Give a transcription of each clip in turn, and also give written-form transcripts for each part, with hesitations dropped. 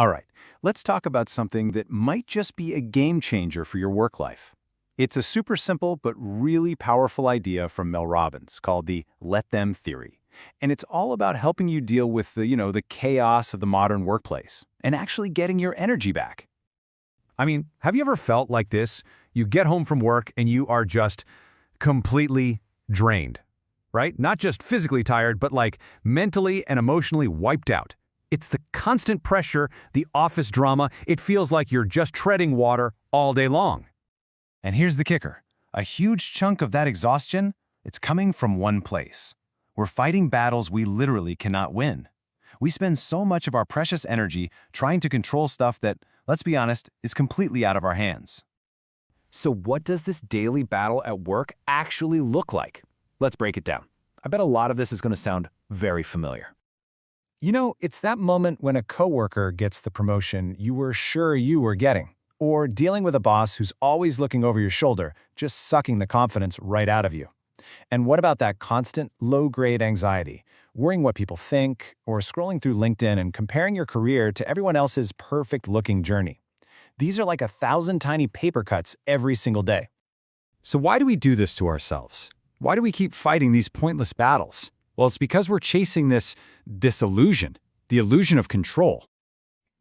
All right, let's talk about something that might just be a game changer for your work life. It's a super simple but really powerful idea from Mel Robbins called the let them theory. And it's all about helping you deal with the chaos of the modern workplace and actually getting your energy back. I mean, have you ever felt like this? You get home from work and you are just completely drained, right? Not just physically tired, but like mentally and emotionally wiped out. It's the constant pressure, the office drama. It feels like you're just treading water all day long. And here's the kicker. A huge chunk of that exhaustion, it's coming from one place. We're fighting battles we literally cannot win. We spend so much of our precious energy trying to control stuff that, let's be honest, is completely out of our hands. So what does this daily battle at work actually look like? Let's break it down. I bet a lot of this is going to sound very familiar. You know, it's that moment when a coworker gets the promotion you were sure you were getting, or dealing with a boss who's always looking over your shoulder, just sucking the confidence right out of you. And what about that constant low-grade anxiety, worrying what people think, or scrolling through LinkedIn and comparing your career to everyone else's perfect-looking journey? These are like 1,000 tiny paper cuts every single day. So why do we do this to ourselves? Why do we keep fighting these pointless battles? Well, it's because we're chasing this illusion, the illusion of control.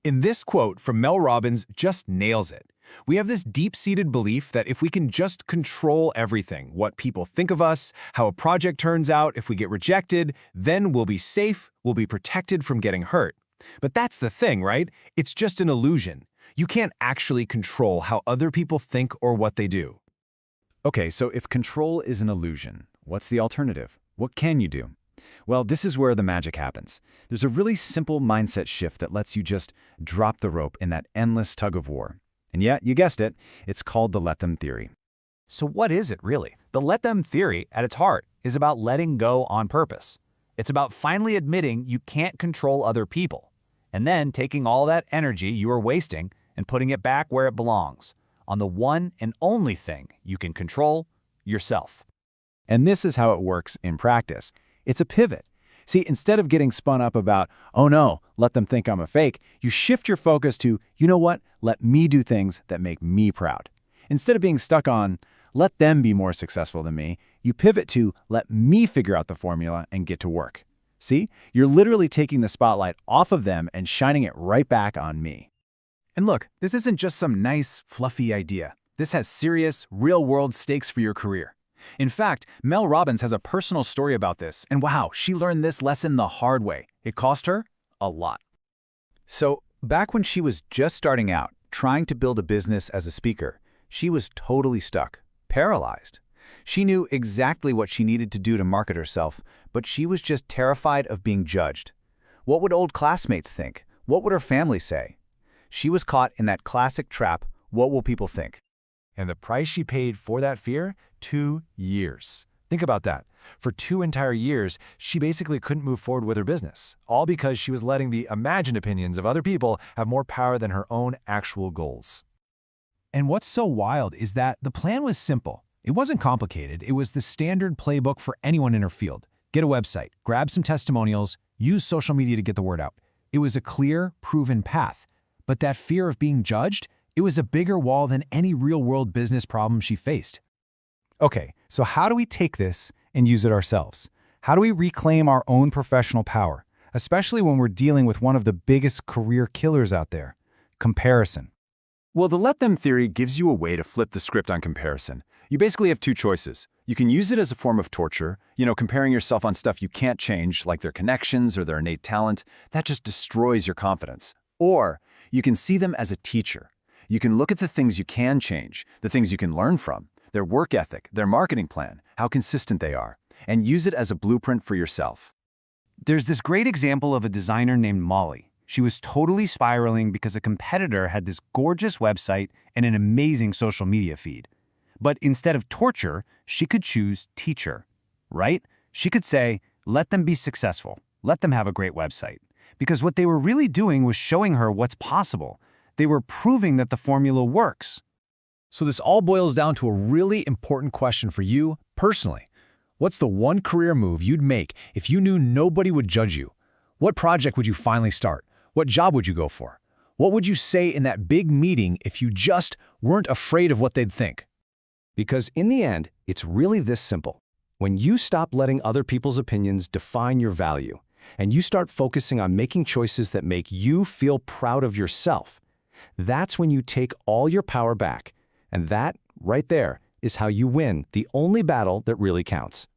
In this quote from Mel Robbins just nails it. We have this deep-seated belief that if we can just control everything, what people think of us, how a project turns out, if we get rejected, then we'll be safe, we'll be protected from getting hurt. But that's the thing, right? It's just an illusion. You can't actually control how other people think or what they do. Okay, so if control is an illusion, what's the alternative? What can you do? Well, this is where the magic happens. There's a really simple mindset shift that lets you just drop the rope in that endless tug of war. And yeah, you guessed it, it's called the let them theory. So what is it really? The let them theory, at its heart, is about letting go on purpose. It's about finally admitting you can't control other people, and then taking all that energy you are wasting and putting it back where it belongs, on the one and only thing you can control, yourself. And this is how it works in practice. It's a pivot. See, instead of getting spun up about, oh no, let them think I'm a fake, you shift your focus to, you know what, let me do things that make me proud. Instead of being stuck on, let them be more successful than me, you pivot to, let me figure out the formula and get to work. See, you're literally taking the spotlight off of them and shining it right back on me. And look, this isn't just some nice, fluffy idea. This has serious, real-world stakes for your career. In fact, Mel Robbins has a personal story about this, and wow, she learned this lesson the hard way. It cost her a lot. So, back when she was just starting out, trying to build a business as a speaker, she was totally stuck, paralyzed. She knew exactly what she needed to do to market herself, but she was just terrified of being judged. What would old classmates think? What would her family say? She was caught in that classic trap, what will people think? And the price she paid for that fear? 2 years. Think about that. For 2 entire years, she basically couldn't move forward with her business, all because she was letting the imagined opinions of other people have more power than her own actual goals. And what's so wild is that the plan was simple. It wasn't complicated. It was the standard playbook for anyone in her field. Get a website, grab some testimonials, use social media to get the word out. It was a clear, proven path. But that fear of being judged, it was a bigger wall than any real-world business problem she faced. Okay, so how do we take this and use it ourselves? How do we reclaim our own professional power, especially when we're dealing with one of the biggest career killers out there, comparison? Well, the let them theory gives you a way to flip the script on comparison. You basically have 2 choices. You can use it as a form of torture, comparing yourself on stuff you can't change, like their connections or their innate talent. That just destroys your confidence. Or you can see them as a teacher. You can look at the things you can change, the things you can learn from, their work ethic, their marketing plan, how consistent they are, and use it as a blueprint for yourself. There's this great example of a designer named Molly. She was totally spiraling because a competitor had this gorgeous website and an amazing social media feed. But instead of torture, she could choose teacher, right? She could say, let them be successful. Let them have a great website. Because what they were really doing was showing her what's possible. They were proving that the formula works. So this all boils down to a really important question for you personally. What's the one career move you'd make if you knew nobody would judge you? What project would you finally start? What job would you go for? What would you say in that big meeting if you just weren't afraid of what they'd think? Because in the end, it's really this simple. When you stop letting other people's opinions define your value, and you start focusing on making choices that make you feel proud of yourself, that's when you take all your power back. And that, right there, is how you win the only battle that really counts.